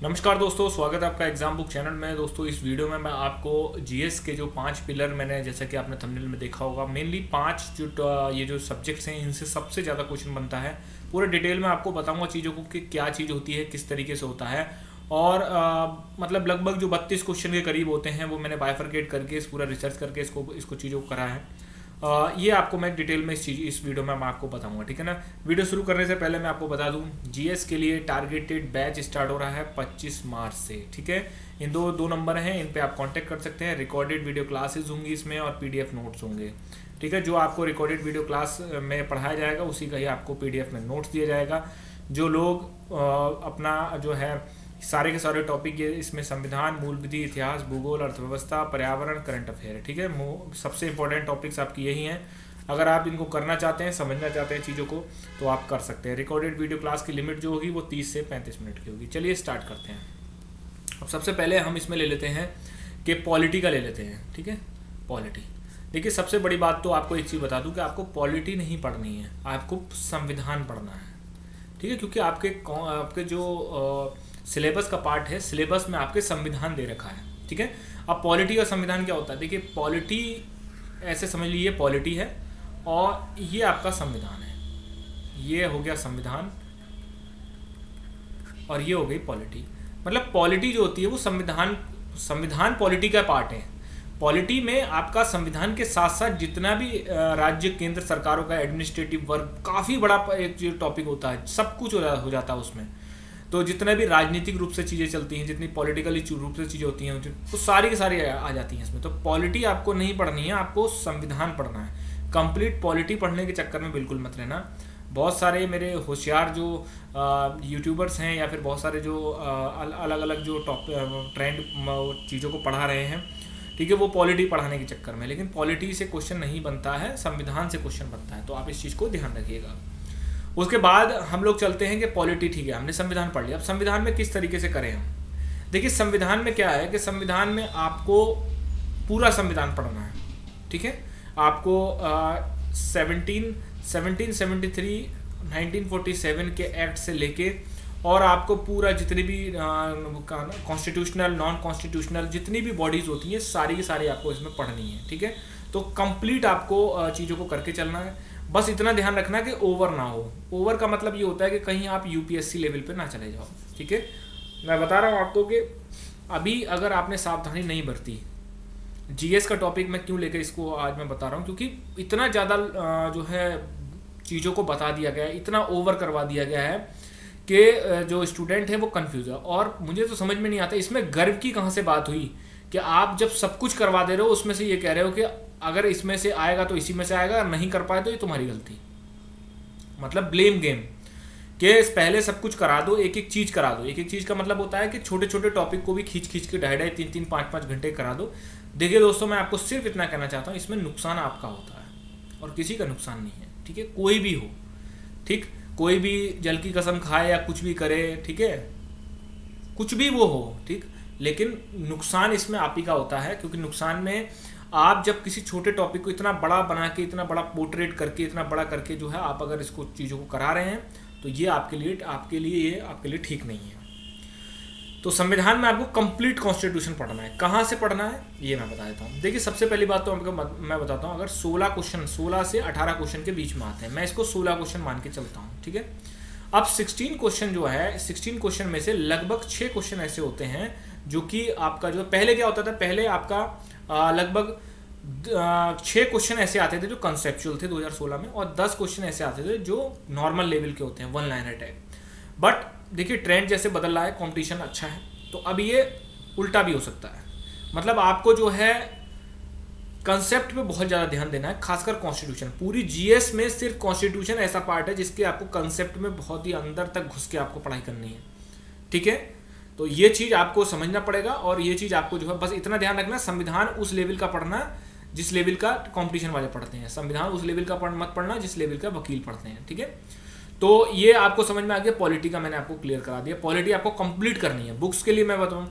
नमस्कार दोस्तों, स्वागत है आपका एग्जाम बुक चैनल में। दोस्तों इस वीडियो में मैं आपको जीएस के जो 5 पिलर मैंने जैसा कि आपने थंबनेल में देखा होगा, मेनली 5 ये जो सब्जेक्ट्स हैं इनसे सबसे ज़्यादा क्वेश्चन बनता है। पूरे डिटेल में आपको बताऊंगा चीज़ों को कि क्या चीज़ होती है, किस तरीके से होता है। और मतलब लगभग जो 32 क्वेश्चन के करीब होते हैं वो मैंने बाइफरकेट करके इस पूरा रिसर्च करके इसको चीज़ों को करा है। ये आपको मैं डिटेल में इस वीडियो में मैं आपको बताऊंगा, ठीक है ना। वीडियो शुरू करने से पहले मैं आपको बता दूं, जीएस के लिए टारगेटेड बैच स्टार्ट हो रहा है 25 मार्च से, ठीक है। इन दो नंबर हैं, इन पे आप कांटेक्ट कर सकते हैं। रिकॉर्डेड वीडियो क्लासेस होंगी इसमें और पीडीएफ नोट्स होंगे, ठीक है। जो आपको रिकॉर्डेड वीडियो क्लास में पढ़ाया जाएगा उसी का ही आपको पीडीएफ में नोट्स दिया जाएगा। जो लोग अपना जो है सारे के सारे टॉपिक ये इसमें संविधान, मूल विधि, इतिहास, भूगोल, अर्थव्यवस्था, पर्यावरण, करंट अफेयर है, ठीक है। सबसे इंपॉर्टेंट टॉपिक्स आपकी यही हैं। अगर आप इनको करना चाहते हैं, समझना चाहते हैं चीज़ों को, तो आप कर सकते हैं। रिकॉर्डेड वीडियो क्लास की लिमिट जो होगी वो 30 से 35 मिनट की होगी। चलिए स्टार्ट करते हैं। अब सबसे पहले हम इसमें ले लेते हैं कि पॉलिटी का ले लेते हैं, ठीक है। पॉलिटी देखिए, सबसे बड़ी बात तो आपको एक चीज़ बता दूं कि आपको पॉलिटी नहीं पढ़नी है, आपको संविधान पढ़ना है, ठीक है। क्योंकि आपके जो सिलेबस का पार्ट है, सिलेबस में आपके संविधान दे रखा है, ठीक है। अब पॉलिटी और संविधान क्या होता है? देखिए, पॉलिटी ऐसे समझ लीजिए, पॉलिटी है और ये आपका संविधान है। ये हो गया संविधान और ये हो गई पॉलिटी। मतलब पॉलिटी जो होती है वो संविधान पॉलिटी का पार्ट है। पॉलिटी में आपका संविधान के साथ साथ जितना भी राज्य केंद्र सरकारों का एडमिनिस्ट्रेटिव वर्क, काफ़ी बड़ा एक जो टॉपिक होता है, सब कुछ हो जाता है उसमें। तो जितने भी राजनीतिक रूप से चीज़ें चलती हैं, जितनी पॉलिटिकली रूप से चीज़ें होती हैं, तो सारी की सारी आ जाती हैं इसमें। तो पॉलिटी आपको नहीं पढ़नी है, आपको संविधान पढ़ना है। कंप्लीट पॉलिटी पढ़ने के चक्कर में बिल्कुल मत रहना। बहुत सारे मेरे होशियार जो यूट्यूबर्स हैं या फिर बहुत सारे जो अलग अलग जो ट्रेंड चीज़ों को पढ़ा रहे हैं, ठीक है, वो पॉलिटी पढ़ाने के चक्कर में। लेकिन पॉलिटी से क्वेश्चन नहीं बनता है, संविधान से क्वेश्चन बनता है। तो आप इस चीज़ को ध्यान रखिएगा। उसके बाद हम लोग चलते हैं कि पॉलिटी, ठीक है, हमने संविधान पढ़ लिया। अब संविधान में किस तरीके से करें हम? देखिए, संविधान में क्या है कि संविधान में आपको पूरा संविधान पढ़ना है, ठीक है। आपको 1773 1947 के एक्ट से लेके और आपको पूरा जितनी भी कॉन्स्टिट्यूशनल, नॉन कॉन्स्टिट्यूशनल जितनी भी बॉडीज़ होती हैं, सारी की सारी आपको इसमें पढ़नी है, ठीक है। तो कंप्लीट आपको चीज़ों को करके चलना है। बस इतना ध्यान रखना कि ओवर ना हो। ओवर का मतलब ये होता है कि कहीं आप यूपीएससी लेवल पे ना चले जाओ, ठीक है। मैं बता रहा हूँ आपको कि अभी अगर आपने सावधानी नहीं बरती, जीएस का टॉपिक मैं क्यों लेकर इसको आज मैं बता रहा हूँ, क्योंकि इतना ज़्यादा जो है चीज़ों को बता दिया गया है, इतना ओवर करवा दिया गया है कि जो स्टूडेंट है वो कंफ्यूज है। और मुझे तो समझ में नहीं आता इसमें गर्व की कहाँ से बात हुई कि आप जब सब कुछ करवा दे रहे हो उसमें से ये कह रहे हो कि अगर इसमें से आएगा तो इसी में से आएगा, नहीं कर पाए तो ये तुम्हारी गलती। मतलब ब्लेम गेम कि पहले सब कुछ करा दो, एक एक चीज़ करा दो। एक एक चीज़ का मतलब होता है कि छोटे छोटे टॉपिक को भी खींच खींच के 2.5 3 5 घंटे करा दो। देखिए दोस्तों, मैं आपको सिर्फ इतना कहना चाहता हूँ, इसमें नुकसान आपका होता है और किसी का नुकसान नहीं है, ठीक है। कोई भी हो, ठीक, कोई भी जल की कसम खाए या कुछ भी करे, ठीक है, कुछ भी वो हो, ठीक, लेकिन नुकसान इसमें आप ही का होता है। क्योंकि नुकसान में आप जब किसी छोटे टॉपिक को इतना बड़ा बना के, इतना बड़ा पोर्ट्रेट करके, इतना बड़ा करके जो है आप अगर इसको चीज़ों को करा रहे हैं, तो ये आपके लिए ठीक नहीं है। तो संविधान में आपको कंप्लीट कॉन्स्टिट्यूशन पढ़ना है। कहाँ से पढ़ना है ये मैं बता देता हूँ। देखिए, सबसे पहली बात तो आपको मैं बताता हूँ, अगर 16 से 18 क्वेश्चन के बीच में आते हैं, मैं इसको 16 क्वेश्चन मान के चलता हूँ, ठीक है। अब 16 क्वेश्चन जो है, 16 क्वेश्चन में से लगभग 6 क्वेश्चन ऐसे होते हैं जो कि आपका जो पहले क्या होता था, पहले आपका लगभग 6 क्वेश्चन ऐसे आते थे जो कंसेप्चुअल थे 2016 में, और 10 क्वेश्चन ऐसे आते थे जो नॉर्मल लेवल के होते हैं, 1 लाइनर टाइप। बट देखिए, ट्रेंड जैसे बदल रहा है, कंपटीशन अच्छा है, तो अब ये उल्टा भी हो सकता है। मतलब आपको जो है कंसेप्ट पे बहुत ज़्यादा ध्यान देना है, खासकर कॉन्स्टिट्यूशन। पूरी जीएस में सिर्फ कॉन्स्टिट्यूशन ऐसा पार्ट है जिसके आपको कंसेप्ट में बहुत ही अंदर तक घुस के आपको पढ़ाई करनी है, ठीक है। तो ये चीज़ आपको समझना पड़ेगा और ये चीज़ आपको जो है बस इतना ध्यान रखना, संविधान उस लेवल का पढ़ना जिस लेवल का कंपटीशन वाले पढ़ते हैं, संविधान उस लेवल का मत पढ़ना जिस लेवल का वकील पढ़ते हैं, ठीक है। तो ये आपको समझ में आ गया। पॉलिटी का मैंने आपको क्लियर करा दिया। पॉलिटी आपको कंप्लीट करनी है। बुक्स के लिए मैं बताऊँ,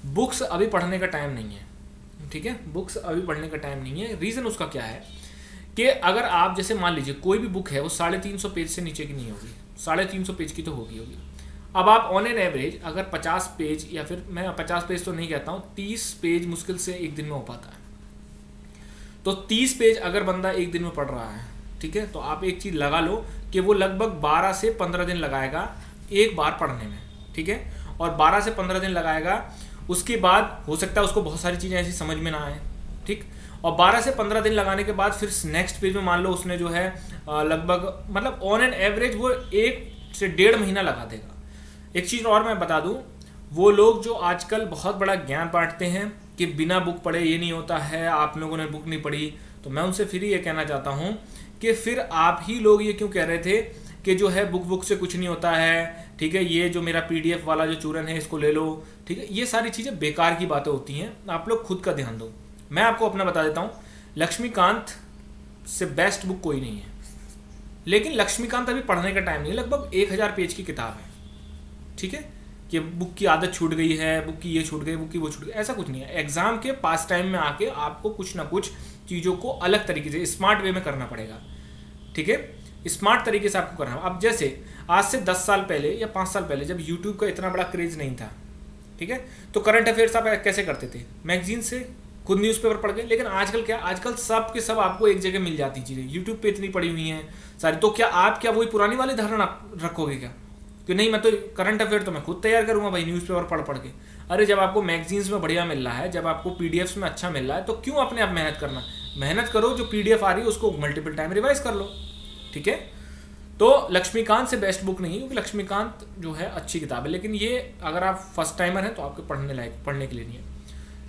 बुक्स अभी पढ़ने का टाइम नहीं है, ठीक है। बुक्स अभी पढ़ने का टाइम नहीं है। रीज़न उसका क्या है कि अगर आप जैसे मान लीजिए कोई भी बुक है वो 350 पेज से नीचे की नहीं होगी, 350 पेज की तो होगी। अब आप ऑन एन एवरेज अगर 50 पेज, या फिर मैं 50 पेज तो नहीं कहता हूँ, 30 पेज मुश्किल से एक दिन में हो पाता है। तो 30 पेज अगर बंदा एक दिन में पढ़ रहा है, ठीक है, तो आप एक चीज़ लगा लो कि वो लगभग 12 से 15 दिन लगाएगा एक बार पढ़ने में, ठीक है, और 12 से 15 दिन लगाएगा। उसके बाद हो सकता है उसको बहुत सारी चीज़ें ऐसी समझ में ना आए, ठीक, और 12 से 15 दिन लगाने के बाद फिर नेक्स्ट पेज में मान लो उसने जो है लगभग मतलब ऑन एन एवरेज वो 1 से 1.5 महीना लगा देगा। एक चीज़ और मैं बता दूं, वो लोग जो आजकल बहुत बड़ा ज्ञान बांटते हैं कि बिना बुक पढ़े ये नहीं होता है, आप लोगों ने बुक नहीं पढ़ी, तो मैं उनसे फिर ये कहना चाहता हूं कि फिर आप ही लोग ये क्यों कह रहे थे कि जो है बुक से कुछ नहीं होता है, ठीक है, ये जो मेरा PDF वाला जो चूरन है इसको ले लो, ठीक है। ये सारी चीज़ें बेकार की बातें होती हैं, आप लोग खुद का ध्यान दो। मैं आपको अपना बता देता हूँ, लक्ष्मीकांत से बेस्ट बुक कोई नहीं है, लेकिन लक्ष्मीकांत अभी पढ़ने का टाइम नहीं है, लगभग 1000 पेज की किताब है, ठीक है, कि बुक की आदत छूट गई है, बुक की ये छूट गई, बुक की वो छूट गई, ऐसा कुछ नहीं है। एग्जाम के पास टाइम में आके आपको कुछ ना कुछ चीज़ों को अलग तरीके से स्मार्ट वे में करना पड़ेगा, ठीक है, स्मार्ट तरीके से आपको करना। अब जैसे आज से 10 साल पहले या 5 साल पहले जब यूट्यूब का इतना बड़ा क्रेज नहीं था, ठीक है, तो करंट अफेयर्स आप कैसे करते थे? मैगजीन से, खुद न्यूज़पेपर पढ़ के। लेकिन आजकल क्या, आजकल सब के सब आपको एक जगह मिल जाती चीज़ें, यूट्यूब पे इतनी पड़ी हुई हैं सारी। तो क्या आप क्या वही पुरानी वाली धारणा रखोगे क्या कि नहीं मैं तो करंट अफेयर तो मैं खुद तैयार करूंगा भाई न्यूज़पेपर पढ़ के? अरे जब आपको मैगजीन्स में बढ़िया मिल रहा है, जब आपको PDFs में अच्छा मिल रहा है, तो क्यों अपने आप मेहनत करना? मेहनत करो, जो PDF आ रही है उसको मल्टीपल टाइम रिवाइज कर लो, ठीक है। तो लक्ष्मीकांत से बेस्ट बुक नहीं है, क्योंकि लक्ष्मीकांत जो है अच्छी किताब है, लेकिन ये अगर आप फर्स्ट टाइमर हैं तो आपके पढ़ने के लिए नहीं है।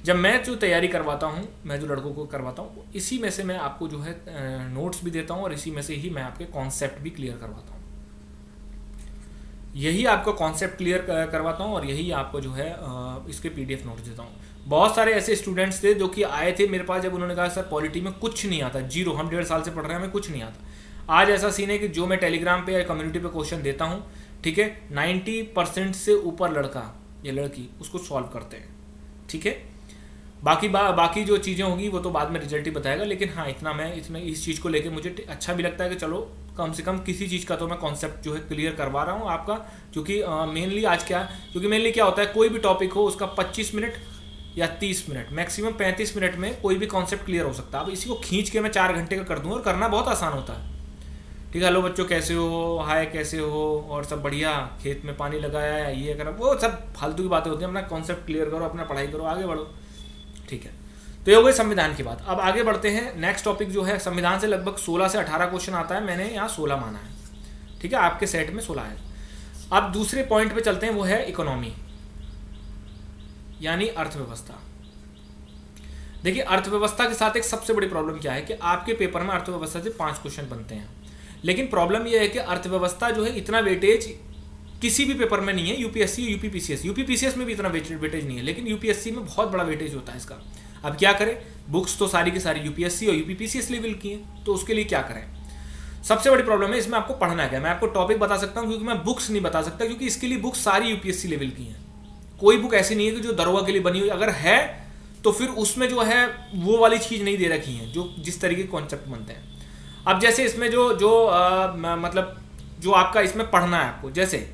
जब मैं जो तैयारी करवाता हूँ, मैं जो लड़कों को करवाता हूँ, इसी में से मैं आपको जो है नोट्स भी देता हूँ और इसी में से ही मैं आपके कॉन्सेप्ट भी क्लियर करवाता हूँ। यही आपको कॉन्सेप्ट क्लियर करवाता हूँ और यही आपको जो है इसके PDF नोट्स देता हूँ। बहुत सारे ऐसे स्टूडेंट्स थे जो कि आए थे मेरे पास, जब उन्होंने कहा सर पॉलिटी में कुछ नहीं आता, जीरो, हम 1.5 साल से पढ़ रहे हैं, हमें कुछ नहीं आता। आज ऐसा सीन है कि जो मैं टेलीग्राम पे या कम्युनिटी पे क्वेश्चन देता हूँ, ठीक है, 90% से ऊपर लड़का या लड़की उसको सॉल्व करते हैं, ठीक है। बाकी जो चीज़ें होंगी वो तो बाद में रिजल्ट ही बताएगा, लेकिन हाँ इतना इस चीज़ को लेके मुझे अच्छा भी लगता है कि चलो कम से कम किसी चीज़ का तो मैं कॉन्सेप्ट जो है क्लियर करवा रहा हूँ आपका। क्योंकि मेनली आज क्या होता है, कोई भी टॉपिक हो उसका 25 मिनट या 30 मिनट, मैक्सिमम 35 मिनट में कोई भी कॉन्सेप्ट क्लियर हो सकता है। अब इसी को खींच के मैं 4 घंटे का कर दूँ, और करना बहुत आसान होता है, ठीक है। हेलो बच्चों कैसे हो, हाय कैसे हो, और सब बढ़िया, खेत में पानी लगाया है, ये करो, वो सब फालतू की बातें होती हैं। अपना कॉन्सेप्ट क्लियर करो, अपना पढ़ाई करो, आगे बढ़ो, ठीक है। तो ये हो गई संविधान की बात। अब आगे बढ़ते हैं, नेक्स्ट टॉपिक जो है, संविधान से लगभग 16 से 18 क्वेश्चन आता है, मैंने यहाँ 16 माना है, ठीक है, आपके सेट में 16 है। अब दूसरे पॉइंट पे चलते हैं, वो है इकोनॉमी यानी अर्थव्यवस्था। देखिए अर्थव्यवस्था के साथ एक सबसे बड़ी प्रॉब्लम क्या है कि आपके पेपर में अर्थव्यवस्था से 5 क्वेश्चन बनते हैं, लेकिन प्रॉब्लम यह है कि अर्थव्यवस्था जो है इतना वेटेज किसी भी पेपर में नहीं है, यूपीएससी यूपीपीसीएस में भी इतना वेटेज नहीं है, लेकिन यूपीएससी में बहुत बड़ा वेटेज होता है इसका। अब क्या करें, बुक्स तो सारी की सारी यूपीएससी और यूपीपीसीएस लेवल की हैं, तो उसके लिए क्या करें? सबसे बड़ी प्रॉब्लम है इसमें आपको पढ़ना क्या। मैं आपको टॉपिक बता सकता हूं, क्योंकि मैं बुक्स नहीं बता सकता, क्योंकि इसके लिए बुक्स सारी यूपीएससी लेवल की हैं। कोई बुक ऐसी नहीं है कि जो दरोगा के लिए बनी हुई, अगर है तो फिर उसमें जो है वो वाली चीज़ नहीं दे रखी है जो जिस तरीके के कॉन्सेप्ट बनते हैं। अब जैसे इसमें मतलब जो आपका इसमें पढ़ना है आपको, जैसे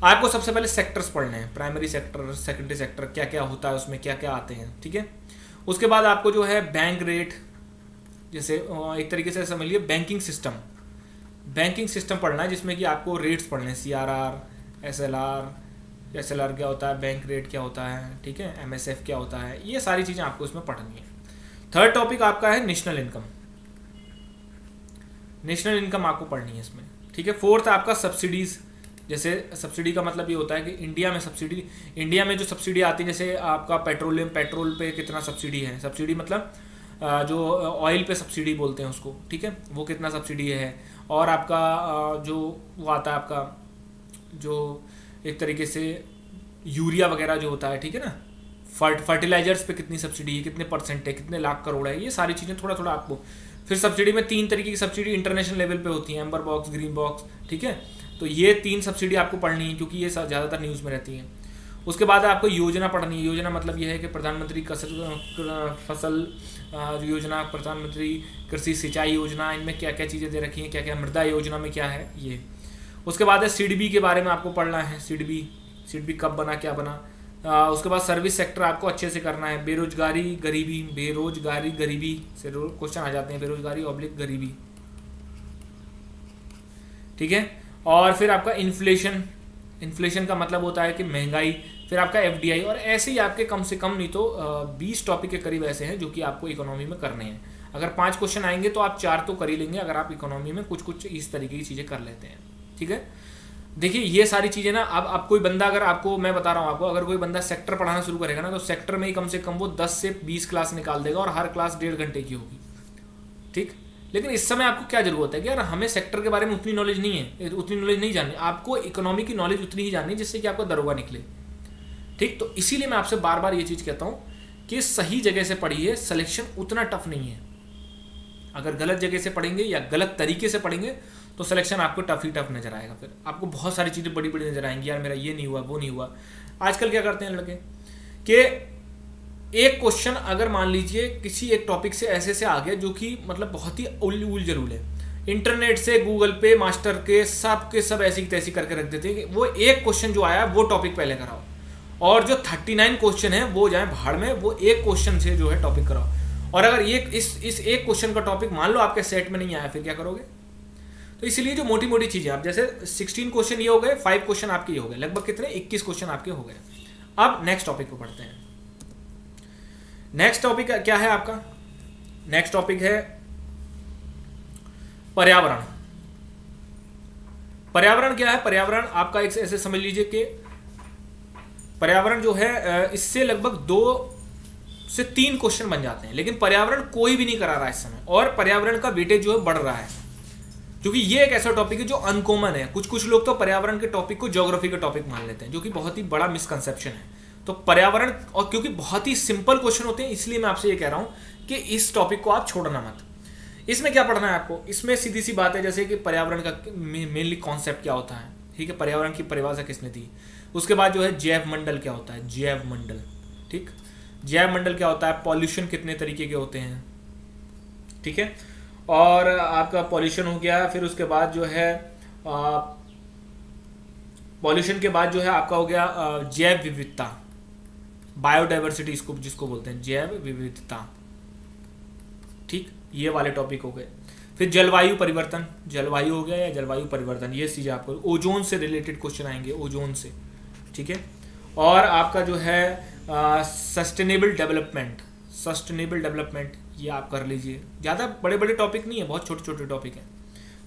आपको सबसे पहले सेक्टर्स पढ़ने हैं, प्राइमरी सेक्टर, सेकेंडरी सेक्टर, क्या क्या होता है उसमें, क्या क्या आते हैं, ठीक है। उसके बाद आपको जो है बैंक रेट, जैसे एक तरीके से समझ लीजिए बैंकिंग सिस्टम पढ़ना है, जिसमें कि आपको रेट्स पढ़ने हैं, CRR, SLR क्या होता है, बैंक रेट क्या होता है, ठीक है, MSF क्या होता है, ये सारी चीज़ें आपको इसमें पढ़नी है। थर्ड टॉपिक आपका है नेशनल इनकम आपको पढ़नी है इसमें, ठीक है। फोर्थ आपका सब्सिडीज़, जैसे सब्सिडी का मतलब ये होता है कि इंडिया में जो सब्सिडी आती है, जैसे आपका पेट्रोल पे कितना सब्सिडी है, सब्सिडी मतलब जो ऑयल पे सब्सिडी बोलते हैं उसको, ठीक है, वो कितना सब्सिडी है। और आपका जो वो आता है आपका जो एक तरीके से यूरिया वगैरह जो होता है, ठीक है ना, फर्टिलाइजर्स पे कितनी सब्सिडी है, कितने % है, कितने लाख करोड़ है, ये सारी चीज़ें थोड़ा थोड़ा आपको। फिर सब्सिडी में 3 तरीके की सब्सिडी इंटरनेशनल लेवल पे होती है, एम्बर बॉक्स, ग्रीन बॉक्स, ठीक है। तो ये 3 सब्सिडी आपको पढ़नी है, क्योंकि ये ज़्यादातर न्यूज़ में रहती हैं। उसके बाद आपको योजना पढ़नी है। योजना मतलब ये है कि प्रधानमंत्री फसल योजना, प्रधानमंत्री कृषि सिंचाई योजना, इनमें क्या क्या चीज़ें दे रखी हैं, क्या क्या मृदा योजना में क्या है ये। उसके बाद है सिडबी के बारे में आपको पढ़ना है, सिडबी सीट भी कब बना, क्या बना। उसके बाद सर्विस सेक्टर आपको अच्छे से करना है। बेरोजगारी गरीबी, बेरोजगारी गरीबी से क्वेश्चन आ जाते हैं, बेरोजगारी ऑब्लिक गरीबी, ठीक है। और फिर आपका इन्फ्लेशन, इन्फ्लेशन का मतलब होता है कि महंगाई। फिर आपका एफडीआई, और ऐसे ही आपके कम से कम नहीं तो 20 टॉपिक के करीब ऐसे हैं जो कि आपको इकोनॉमी में करने हैं। अगर 5 क्वेश्चन आएंगे तो आप 4 तो कर ही लेंगे, अगर आप इकोनॉमी में कुछ कुछ इस तरीके की चीज़ें कर लेते हैं, ठीक है। देखिए ये सारी चीज़ें ना, अब कोई बंदा, अगर आपको मैं बता रहा हूँ आपको, अगर कोई बंदा सेक्टर पढ़ाना शुरू करेगा ना, तो सेक्टर में ही कम से कम वो 10 से 20 क्लास निकाल देगा, और हर क्लास 1.5 घंटे की होगी, ठीक। लेकिन इस समय आपको क्या जरूरत है कि यार हमें सेक्टर के बारे में उतनी नॉलेज नहीं है, उतनी नॉलेज नहीं जाननी, आपको इकोनॉमी की नॉलेज उतनी ही जाननी जिससे कि आपका दरोगा निकले, ठीक। तो इसीलिए मैं आपसे बार बार ये चीज़ कहता हूँ कि सही जगह से पढ़िए, सिलेक्शन उतना टफ नहीं है। अगर गलत जगह से पढ़ेंगे या गलत तरीके से पढ़ेंगे तो सिलेक्शन आपको टफ ही टफ नजर आएगा। फिर आपको बहुत सारी चीज़ें बड़ी बड़ी नजर आएंगी, यार मेरा ये नहीं हुआ, वो नहीं हुआ। आजकल क्या करते हैं लड़के कि एक क्वेश्चन अगर मान लीजिए किसी एक टॉपिक से ऐसे से आ गया जो कि मतलब बहुत ही उल जरूल है, इंटरनेट से, गूगल पे, मास्टर के सब ऐसी तैसी करके रख देते हैं कि वो एक क्वेश्चन जो आया वो टॉपिक पहले कराओ, और जो 39 क्वेश्चन है वो जाए भाड़ में, वो एक क्वेश्चन से जो है टॉपिक कराओ। और अगर ये इस एक क्वेश्चन का टॉपिक मान लो आपके सेट में नहीं आया, फिर क्या करोगे। तो इसलिए जो मोटी मोटी चीजें, आप जैसे 16 क्वेश्चन ये हो गए, 5 क्वेश्चन आपके ये हो गए, लगभग कितने 21 क्वेश्चन आपके हो गए। अब नेक्स्ट टॉपिक को पढ़ते हैं। नेक्स्ट टॉपिक क्या है आपका? नेक्स्ट टॉपिक है पर्यावरण। पर्यावरण क्या है? पर्यावरण आपका एक ऐसे समझ लीजिए कि पर्यावरण जो है इससे लगभग 2 से 3 क्वेश्चन बन जाते हैं, लेकिन पर्यावरण कोई भी नहीं करा रहा है इस समय, और पर्यावरण का वेटेज जो है बढ़ रहा है, क्योंकि ये एक ऐसा टॉपिक है जो अनकॉमन है। कुछ लोग तो पर्यावरण के टॉपिक को ज्योग्राफी का टॉपिक मान लेते हैं, जो कि बहुत ही बड़ा मिसकंसेप्शन है। तो पर्यावरण, और क्योंकि बहुत ही सिंपल क्वेश्चन होते हैं, इसलिए मैं आपसे ये कह रहा हूं कि इस टॉपिक को आप छोड़ना मत। इसमें क्या पढ़ना है आपको? इसमें सीधी सी बात है, जैसे कि पर्यावरण का मेनली कॉन्सेप्ट क्या होता है, ठीक है, पर्यावरण की परिभाषा किसने दी। उसके बाद जो है जैव मंडल क्या होता है, जैव मंडल, ठीक, जैव मंडल क्या होता है, पॉल्यूशन कितने तरीके के होते हैं, ठीक है, और आपका पॉल्यूशन हो गया। फिर उसके बाद जो है पॉल्यूशन के बाद जो है आपका हो गया जैव विविधता, बायोडाइवर्सिटी इसको जिसको बोलते हैं, जैव विविधता, ठीक, ये वाले टॉपिक हो गए। फिर जलवायु परिवर्तन, जलवायु हो गया या जलवायु परिवर्तन, ये चीज़ें आपको, ओजोन से रिलेटेड क्वेश्चन आएंगे, ओजोन से, ठीक है। और आपका जो है सस्टेनेबल डेवलपमेंट, सस्टेनेबल डेवलपमेंट ये आप कर लीजिए। ज़्यादा बड़े बड़े टॉपिक नहीं है, बहुत छोटे छोटे टॉपिक हैं,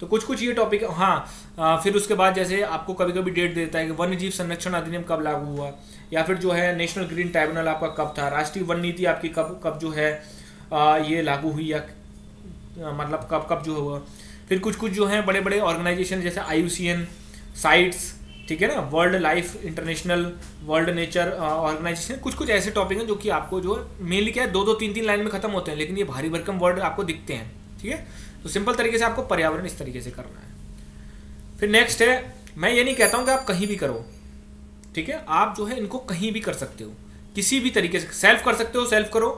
तो कुछ ये टॉपिक। हाँ, फिर उसके बाद जैसे आपको कभी कभी डेट देता है कि वन्य जीव संरक्षण अधिनियम कब लागू हुआ, या फिर जो है नेशनल ग्रीन ट्राइब्यूनल आपका कब था, राष्ट्रीय वन नीति आपकी कब जो है ये लागू हुई, या मतलब कब जो हुआ। फिर कुछ जो है बड़े बड़े ऑर्गेनाइजेशन जैसे IUCN साइट्स, ठीक है ना, world life international, world nature organisation, कुछ ऐसे टॉपिक हैं जो कि आपको जो मेनली क्या है 2-2, 3-3 लाइन में खत्म होते हैं, लेकिन ये भारी भरकम वर्ड आपको दिखते हैं, ठीक है। तो सिंपल तरीके से आपको पर्यावरण इस तरीके से करना है। फिर नेक्स्ट है, मैं ये नहीं कहता हूँ कि आप कहीं भी करो, ठीक है, आप जो है इनको कहीं भी कर सकते हो, किसी भी तरीके से सेल्फ कर सकते हो, सेल्फ करो।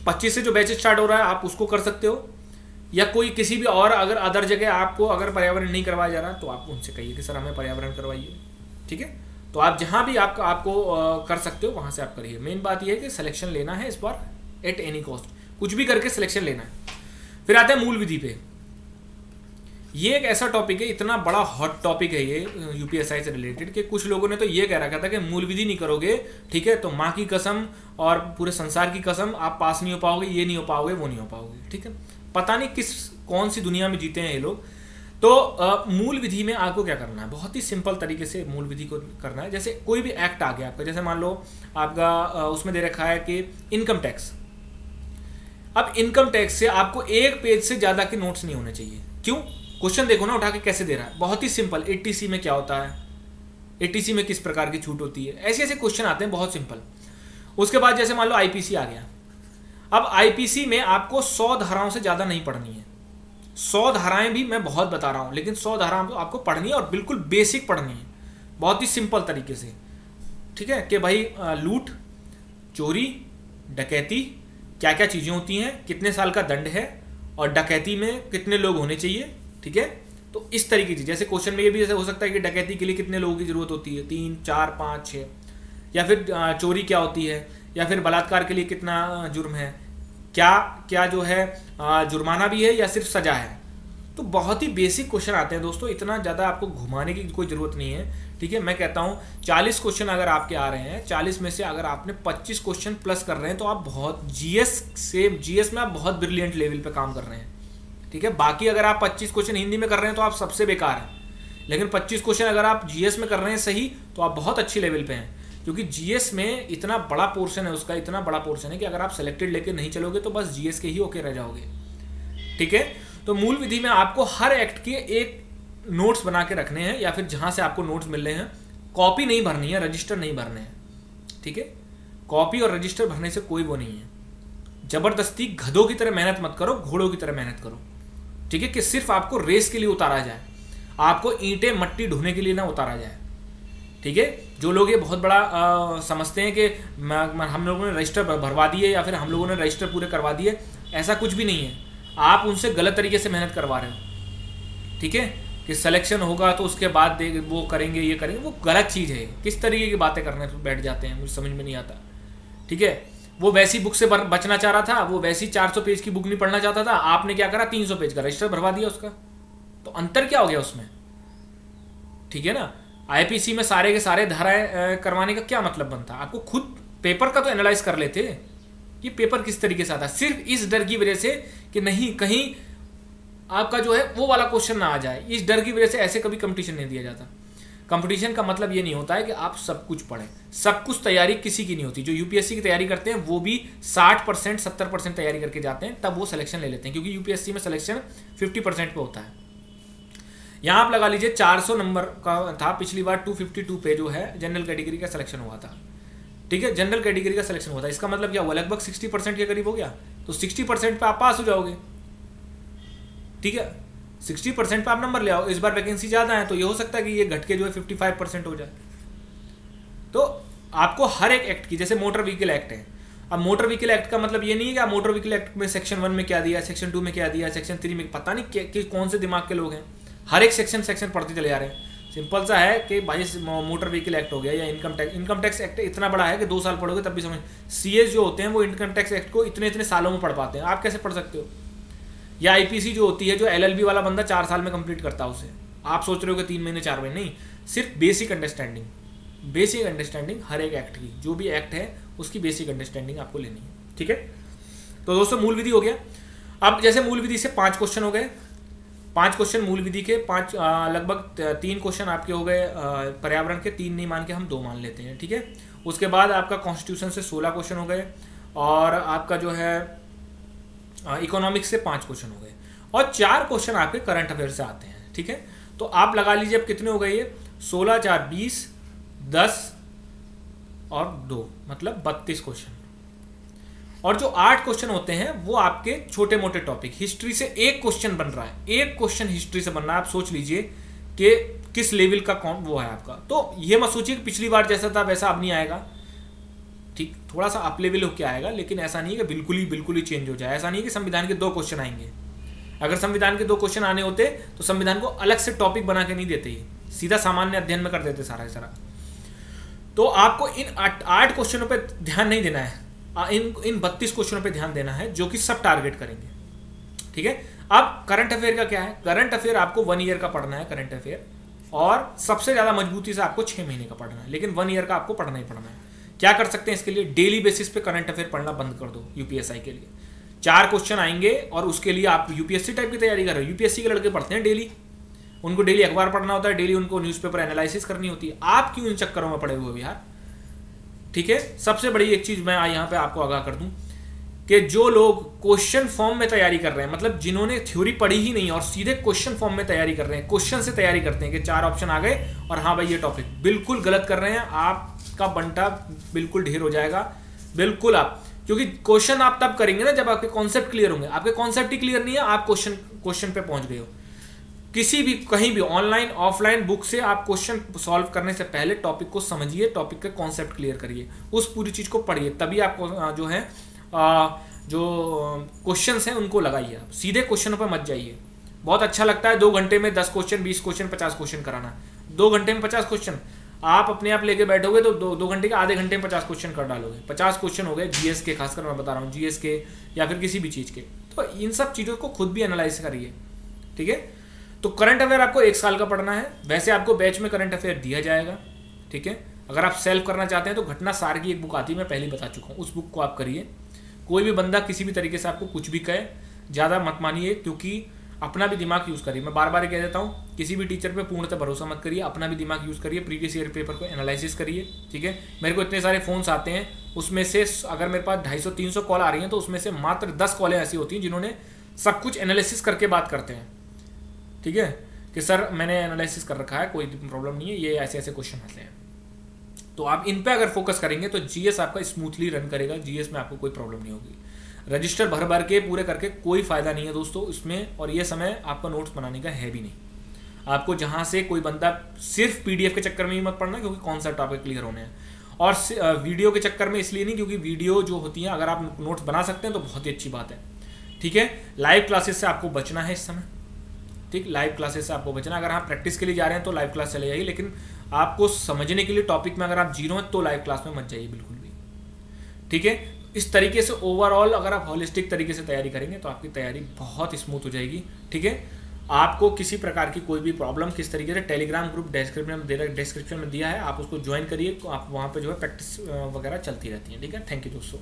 25 से जो बैच स्टार्ट हो रहा है आप उसको कर सकते हो, या कोई किसी भी और अगर अदर जगह आपको अगर पर्यावरण नहीं करवाया जा रहा तो आप उनसे कहिए कि सर हमें पर्यावरण करवाइए, ठीक है। तो आप जहाँ भी आपको कर सकते हो वहाँ से आप करिए। मेन बात यह है कि सिलेक्शन लेना है इस बार एट एनी कॉस्ट, कुछ भी करके सिलेक्शन लेना है। फिर आते हैं मूल विधि पे। ये एक ऐसा टॉपिक है, इतना बड़ा हॉट टॉपिक है ये UPSI से रिलेटेड, कि कुछ लोगों ने तो ये कह रखा था कि मूल विधि नहीं करोगे, ठीक है, तो माँ की कसम और पूरे संसार की कसम आप पास नहीं हो पाओगे, ये नहीं हो पाओगे, वो नहीं हो पाओगे, ठीक है। पता नहीं कौन सी दुनिया में जीते हैं ये लोग। तो मूल विधि में आपको क्या करना है, बहुत ही सिंपल तरीके से मूल विधि को करना है। जैसे कोई भी एक्ट आ गया आपका, जैसे मान लो आपका उसमें दे रखा है कि इनकम टैक्स। अब इनकम टैक्स से आपको 1 पेज से ज़्यादा के नोट्स नहीं होने चाहिए। क्यों? क्वेश्चन देखो ना उठा के कैसे दे रहा है, बहुत ही सिंपल। 80C में क्या होता है, 80C में किस प्रकार की छूट होती है, ऐसे ऐसे क्वेश्चन आते हैं, बहुत सिंपल। उसके बाद जैसे मान लो IPC आ गया। अब IPC में आपको 100 धाराओं से ज़्यादा नहीं पढ़नी है। 100 धाराएं भी मैं बहुत बता रहा हूँ, लेकिन 100 धाराएं आपको पढ़नी है और बिल्कुल बेसिक पढ़नी है, बहुत ही सिंपल तरीके से, ठीक है। कि भाई लूट, चोरी, डकैती क्या क्या चीज़ें होती हैं, कितने साल का दंड है, और डकैती में कितने लोग होने चाहिए, ठीक है, तो इस तरीके की, जैसे क्वेश्चन में ये भी ऐसा हो सकता है कि डकैती के लिए कितने लोगों की जरूरत होती है, 3 4 5 6, या फिर चोरी क्या होती है, या फिर बलात्कार के लिए कितना जुर्म है, क्या क्या जो है जुर्माना भी है या सिर्फ सजा है। तो बहुत ही बेसिक क्वेश्चन आते हैं दोस्तों, इतना ज़्यादा आपको घुमाने की कोई ज़रूरत नहीं है। ठीक है, मैं कहता हूँ 40 क्वेश्चन अगर आपके आ रहे हैं, 40 में से अगर आपने 25 क्वेश्चन प्लस कर रहे हैं तो आप बहुत जीएस में आप बहुत ब्रिलियंट लेवल पे काम कर रहे हैं। ठीक है, बाकी अगर आप 25 क्वेश्चन हिंदी में कर रहे हैं तो आप सबसे बेकार हैं, लेकिन 25 क्वेश्चन अगर आप जीएस में कर रहे हैं सही तो आप बहुत अच्छी लेवल पे हैं, क्योंकि जीएस में इतना बड़ा पोर्शन है, उसका इतना बड़ा पोर्शन है कि अगर आप सेलेक्टेड लेके नहीं चलोगे तो बस जीएस के ही होके रह जाओगे। ठीक है, तो मूल विधि में आपको हर एक्ट के एक नोट्स बना के रखने हैं, या फिर जहां से आपको नोट्स मिल रहे हैं, कॉपी नहीं भरनी है, रजिस्टर नहीं भरने हैं। ठीक है, कॉपी और रजिस्टर भरने से कोई वो नहीं है। जबरदस्ती गधों की तरह मेहनत मत करो, घोड़ों की तरह मेहनत करो। ठीक है, कि सिर्फ आपको रेस के लिए उतारा जाए, आपको ईंटें मट्टी ढोने के लिए ना उतारा जाए। ठीक है, जो लोग ये बहुत बड़ा समझते हैं कि हम लोगों ने रजिस्टर भरवा दिए या फिर हम लोगों ने रजिस्टर पूरे करवा दिए, ऐसा कुछ भी नहीं है। आप उनसे गलत तरीके से मेहनत करवा रहे हो। ठीक है, कि सिलेक्शन होगा तो उसके बाद वो करेंगे ये करेंगे, वो गलत चीज़ है। किस तरीके की बातें करने बैठ जाते हैं, मुझे समझ में नहीं आता। ठीक है, वो वैसी बुक से बचना चाह रहा था, वो वैसी 400 पेज की बुक नहीं पढ़ना चाहता था, आपने क्या करा 300 पेज का रजिस्टर भरवा दिया उसका, तो अंतर क्या हो गया उसमें। ठीक है ना, आईपीसी में सारे के सारे धाराएं करवाने का क्या मतलब बनता। आपको खुद पेपर का तो एनालाइज कर लेते, ये पेपर किस तरीके से आता है, सिर्फ इस डर की वजह से कि नहीं कहीं आपका जो है वो वाला क्वेश्चन ना आ जाए, इस डर की वजह से ऐसे कभी कंपटीशन नहीं दिया जाता। कंपटीशन का मतलब ये नहीं होता है कि आप सब कुछ पढ़ें, सब कुछ तैयारी किसी की नहीं होती। जो यूपीएससी की तैयारी करते हैं वो भी 60% 70% तैयारी करके जाते हैं, तब वो सिलेक्शन ले लेते हैं, क्योंकि यूपीएससी में सिलेक्शन 50% पे होता है। यहाँ आप लगा लीजिए 400 नंबर का था, पिछली बार 252 पे जो है जनरल कैटेगरी का सिलेक्शन हुआ था। ठीक है, जनरल कैटेगरी का सिलेक्शन हुआ था, इसका मतलब क्या हुआ, लगभग 60% के करीब हो गया, तो 60% पे आप पास हो जाओगे। ठीक है, 60% पे आप नंबर ले आओ। इस बार वैकेंसी ज़्यादा है तो ये हो सकता है कि ये घट के जो है 55% हो जाए। तो आपको हर एक एक्ट की, जैसे मोटर व्हीकल एक्ट है, अब मोटर व्हीकल एक्ट का मतलब ये नहीं है कि आप मोटर व्हीकल एक्ट में सेक्शन 1 में क्या दिया, सेक्शन 2 में क्या दिया, सेक्शन 3 में, पता नहीं कि कौन से दिमाग के लोग हैं, हर एक सेक्शन पढ़ते चले जा रहे हैं। सिंपल सा है कि भाई मोटर व्हीकल एक्ट हो गया या इनकम टैक्स एक्ट इतना बड़ा है कि 2 साल पढ़ोगे तब भी समझ। सीएस जो होते हैं वो इनकम टैक्स एक्ट को इतने सालों में पढ़ पाते हैं, आप कैसे पढ़ सकते हो। या आईपीसी जो होती है, जो एलएलबी वाला बंदा 4 साल में कंप्लीट करता है उसे, आप सोच रहे हो कि 3 महीने 4 महीने, नहीं, सिर्फ बेसिक अंडरस्टैंडिंग हर एक एक्ट की, जो भी एक्ट है उसकी बेसिक अंडरस्टैंडिंग आपको लेनी है। ठीक है, तो दोस्तों मूल विधि हो गया। अब जैसे मूल विधि से 5 क्वेश्चन हो गए, 5 क्वेश्चन मूल विधि के, 5 लगभग 3 क्वेश्चन आपके हो गए पर्यावरण के, 3 नहीं मान के हम 2 मान लेते हैं। ठीक है, उसके बाद आपका कॉन्स्टिट्यूशन से 16 क्वेश्चन हो गए, और आपका जो है इकोनॉमिक्स से 5 क्वेश्चन हो गए, और 4 क्वेश्चन आपके करंट अफेयर से आते हैं। ठीक है, तो आप लगा लीजिए अब कितने हो गए ये, 16 4 20 10 और 2 मतलब 32 क्वेश्चन। और जो 8 क्वेश्चन होते हैं वो आपके छोटे मोटे टॉपिक, हिस्ट्री से 1 क्वेश्चन बन रहा है, 1 क्वेश्चन हिस्ट्री से बन रहा है। आप सोच लीजिए कि किस लेवल का कौन वो है आपका। तो ये मत सोचिए कि पिछली बार जैसा था वैसा अब नहीं आएगा, ठीक, थोड़ा सा अप लेवल होकर आएगा, लेकिन ऐसा नहीं है कि बिल्कुल ही चेंज हो जाए। ऐसा नहीं है कि संविधान के 2 क्वेश्चन आएंगे। अगर संविधान के 2 क्वेश्चन आने होते तो संविधान को अलग से टॉपिक बना के नहीं देते, ही सीधा सामान्य अध्ययन में कर देते सारा। तो आपको इन 8 क्वेश्चनों पर ध्यान नहीं देना है, इन 32 क्वेश्चनों पे ध्यान देना है, जो कि सब टारगेट करेंगे। ठीक है, अब करंट अफेयर का क्या है, करंट अफेयर आपको 1 ईयर का पढ़ना है करंट अफेयर, और सबसे ज्यादा मजबूती से आपको 6 महीने का पढ़ना है, लेकिन 1 ईयर का आपको पढ़ना ही पढ़ना है। क्या कर सकते हैं इसके लिए, डेली बेसिस पे करंट अफेयर पढ़ना बंद कर दो। यूपीएसआई के लिए 4 क्वेश्चन आएंगे, और उसके लिए आप यूपीएससी टाइप की तैयारी कर रहे हो। यूपीएससी के लड़के पढ़ते हैं डेली, उनको डेली अखबार पढ़ना होता है, डेली उनको न्यूज़पेपर एनालिसिस करनी होती है। आप क्यों इन चक्करों में पड़े हुए हो यार। ठीक है, सबसे बड़ी एक चीज मैं यहाँ पे आपको आगाह कर दूं कि जो लोग क्वेश्चन फॉर्म में तैयारी कर रहे हैं, मतलब जिन्होंने थ्योरी पढ़ी ही नहीं और सीधे क्वेश्चन फॉर्म में तैयारी कर रहे हैं, क्वेश्चन से तैयारी करते हैं कि 4 ऑप्शन आ गए और हाँ भाई ये टॉपिक, बिल्कुल गलत कर रहे हैं। आपका बंटा बिल्कुल ढेर हो जाएगा, बिल्कुल आप, क्योंकि क्वेश्चन आप तब करेंगे ना जब आपके कॉन्सेप्ट क्लियर होंगे। आपके कॉन्सेप्ट ही क्लियर नहीं है, आप क्वेश्चन पे पहुंच गए हो। किसी भी कहीं भी ऑनलाइन ऑफलाइन बुक से आप क्वेश्चन सॉल्व करने से पहले टॉपिक को समझिए, टॉपिक का कॉन्सेप्ट क्लियर करिए, उस पूरी चीज को पढ़िए, तभी आपको जो है जो क्वेश्चंस हैं उनको लगाइए। आप सीधे क्वेश्चनों पर मत जाइए, बहुत अच्छा लगता है 2 घंटे में 10 क्वेश्चन, 20 क्वेश्चन, 50 क्वेश्चन कराना। 2 घंटे में 50 क्वेश्चन आप अपने आप लेके बैठोगे तो 2 घंटे के आधे घंटे में 50 क्वेश्चन कर डालोगे। 50 क्वेश्चन हो गए जीएस के, खासकर मैं बता रहा हूँ जीएस के या फिर किसी भी चीज़ के। तो इन सब चीज़ों को खुद भी एनालाइज करिए, ठीक है। तो करंट अफेयर आपको 1 साल का पढ़ना है। वैसे आपको बैच में करंट अफेयर दिया जाएगा, ठीक है। अगर आप सेल्फ करना चाहते हैं तो घटना सार की एक बुक आती है, मैं पहले बता चुका हूँ, उस बुक को आप करिए। कोई भी बंदा किसी भी तरीके से आपको कुछ भी कहे, ज़्यादा मत मानिए, क्योंकि अपना भी दिमाग यूज़ करिए। मैं बार बार कह देता हूँ, किसी भी टीचर पे पूर्णतः भरोसा मत करिए, अपना भी दिमाग यूज़ करिए, प्रीवियस ईयर पेपर को एनालिसिस करिए, ठीक है। मेरे को इतने सारे फ़ोन्स आते हैं, उसमें से अगर मेरे पास 250-300 कॉल आ रही हैं तो उसमें से मात्र 10 कॉलें ऐसी होती हैं जिन्होंने सब कुछ एनालिसिस करके बात करते हैं, ठीक है, कि सर मैंने एनालिसिस कर रखा है, कोई प्रॉब्लम नहीं है, ये ऐसे ऐसे क्वेश्चन आते हैं। तो आप इन पे अगर फोकस करेंगे तो जीएस आपका स्मूथली रन करेगा, जीएस में आपको कोई प्रॉब्लम नहीं होगी। रजिस्टर भर भर के पूरे करके कोई फायदा नहीं है दोस्तों इसमें, और ये समय आपका नोट्स बनाने का है भी नहीं। आपको जहां से कोई बंदा सिर्फ पीडीएफ के चक्कर में ही मत पढ़ना, क्योंकि कौन सा टॉपिक क्लियर होने हैं, और वीडियो के चक्कर में इसलिए नहीं, क्योंकि वीडियो जो होती है अगर आप नोट्स बना सकते हैं तो बहुत ही अच्छी बात है, ठीक है। लाइव क्लासेस से आपको बचना है इस समय, ठीक, लाइव क्लासेस से आपको बचना। अगर आप प्रैक्टिस के लिए जा रहे हैं तो लाइव क्लास चले जाइए, लेकिन आपको समझने के लिए टॉपिक में अगर आप जीरो हैं तो लाइव क्लास में मत जाइए बिल्कुल भी, ठीक है। इस तरीके से ओवरऑल अगर आप होलिस्टिक तरीके से तैयारी करेंगे तो आपकी तैयारी बहुत स्मूथ हो जाएगी, ठीक है। आपको किसी प्रकार की कोई भी प्रॉब्लम, किस तरीके से टेलीग्राम ग्रुप डिस्क्रिप्शन में दिया है, आप उसको ज्वाइन करिए, तो आप वहाँ पे जो है प्रैक्टिस वगैरह चलती रहती है, ठीक है। थैंक यू दोस्तों।